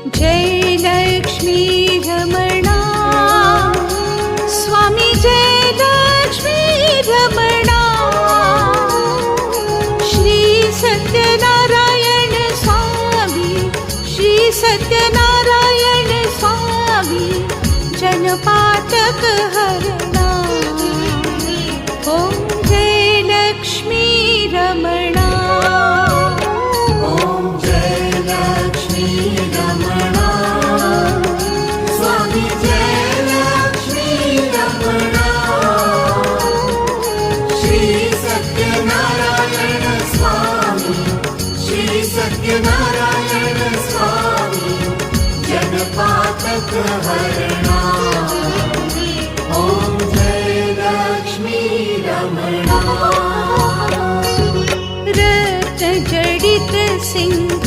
Jai Lakshmi Ramana Swami, Jai Lakshmi Ramana. Shri Satyanarayan Swami, Shri Satyanarayan Swami, जनपातक हरणा। Om Jai Lakshmi Ramana. Om Jai Lakshmi Ramana Swami, Jai Lakshmi Ramana. Shri Satyanarayan Swami, Shri Satyanarayan Swami, जनपातक हरणा। Om Jai Lakshmi Ramana. Ratna जडित Singh